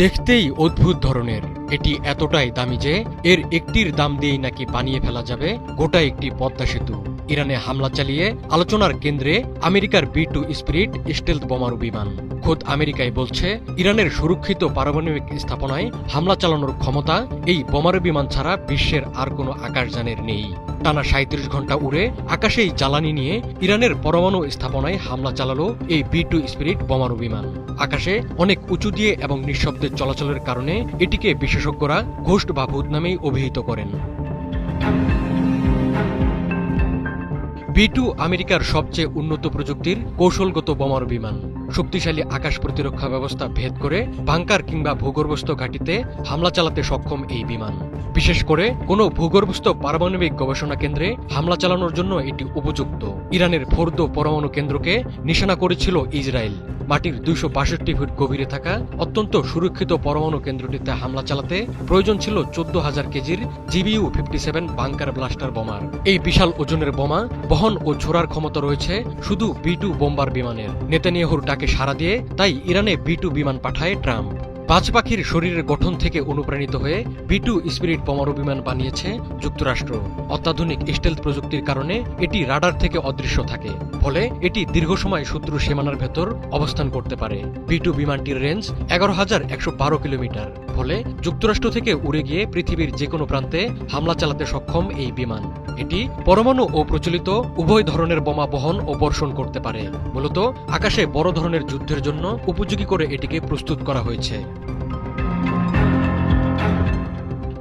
দেখতেই অদ্ভুত ধরনের। এটি এতটাই দামি যে এর একটির দাম দিয়েই নাকি বানিয়ে ফেলা যাবে গোটা একটি পদ্মা সেতু। ইরানে হামলা চালিয়ে আলোচনার কেন্দ্রে আমেরিকার B-2 স্পিরিট স্টেলথ বোমারু বিমান। খোদ আমেরিকাই বলছে ইরানের সুরক্ষিত পারমাণবিক স্থাপনায় হামলা চালানোর ক্ষমতা এই বোমারু বিমান ছাড়া বিশ্বের আর কোনো আকাশযানের নেই। টানা ৩৭ ঘন্টা উড়ে আকাশেই জ্বালানি নিয়ে ইরানের পরমাণু স্থাপনায় হামলা চালালো এই B-2 স্পিরিট বোমারু বিমান। আকাশে অনেক উঁচু দিয়ে এবং নিঃশব্দে চলাচলের কারণে এটিকে বিশেষজ্ঞরা ঘোস্ট বা ভূত নামেই অভিহিত করেন। B-2 আমেরিকার সবচেয়ে উন্নত প্রযুক্তির কৌশলগত বোমারু বিমান। শক্তিশালী আকাশ প্রতিরক্ষা ব্যবস্থা ভেদ করে বাংকার কিংবা ভূগর্ভস্থ ঘাঁটিতে হামলা চালাতে সক্ষম এই বিমান। বিশেষ করে কোনো ভূগর্ভস্থ পারমাণবিক গবেষণা কেন্দ্রে হামলা চালানোর জন্য এটি উপযুক্ত। ইরানের ফোর্দো পরমাণু কেন্দ্রকে নিশানা করেছিল ইসরায়েল। মাটির ২৬২ ফুট গভীরে থাকা অত্যন্ত সুরক্ষিত পরমাণু কেন্দ্রটিতে হামলা চালাতে প্রয়োজন ছিল ১৪,০০০ কেজির GBU-57 বাংকার ব্লাস্টার বোমার। এই বিশাল ওজনের বোমা বহন ও ছোড়ার ক্ষমতা রয়েছে শুধু B-2 বোম্বার বিমানের। নেতানিয়াহুর ডাকে সাড়া দিয়ে তাই ইরানে B-2 বিমান পাঠায় ট্রাম্প। বাজ পাখির শরীরের গঠন থেকে অনুপ্রাণিত হয়ে B-2 স্পিরিট বোমারু বিমান বানিয়েছে যুক্তরাষ্ট্র। অত্যাধুনিক স্টেলথ প্রযুক্তির কারণে এটি রাডার থেকে অদৃশ্য থাকে, ফলে এটি দীর্ঘ সময় শত্রু সীমানার ভেতর অবস্থান করতে পারে। B-2 বিমানটির রেঞ্জ ১১,১১২ কিলোমিটার, ফলে যুক্তরাষ্ট্র থেকে উড়ে গিয়ে পৃথিবীর যে কোনো প্রান্তে হামলা চালাতে সক্ষম এই বিমান। এটি পরমাণু ও প্রচলিত উভয় ধরনের বোমা বহন ও বর্ষণ করতে পারে। মূলত আকাশে বড় ধরনের যুদ্ধের জন্য উপযোগী করে এটিকে প্রস্তুত করা হয়েছে।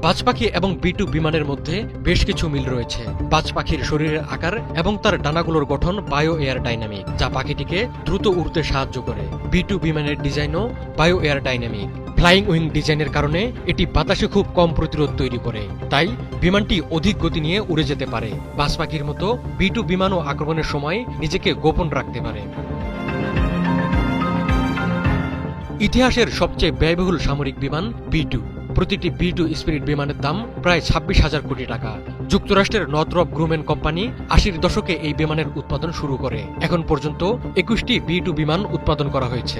বাজ পাখি এবং B-2 বিমানের মধ্যে বেশ কিছু মিল রয়েছে। বাজ পাখির শরীরের আকার এবং তার ডানাগুলোর গঠন বায়ো এয়ার ডাইনামিক, যা পাখিটিকে দ্রুত উড়তে সাহায্য করে। B-2 বিমানের ডিজাইনও বায়ো এয়ার ডাইনামিক। ফ্লাইং উইং ডিজাইনের কারণে এটি বাতাসে খুব কম প্রতিরোধ তৈরি করে, তাই বিমানটি অধিক গতি নিয়ে উড়ে যেতে পারে। বাজ পাখির মতো B-2 বিমানও আক্রমণের সময় নিজেকে গোপন রাখতে পারে। ইতিহাসের সবচেয়ে ব্যয়বহুল সামরিক বিমান B-2। প্রতিটি B-2 স্পিরিট বিমানের দাম প্রায় ২৬,০০০ কোটি টাকা। যুক্তরাষ্ট্রের নর্থরপ গ্রুমেন কোম্পানি ৮০-এর দশকে এই বিমানের উৎপাদন শুরু করে। এখন পর্যন্ত ২১টি B-2 বিমান উৎপাদন করা হয়েছে।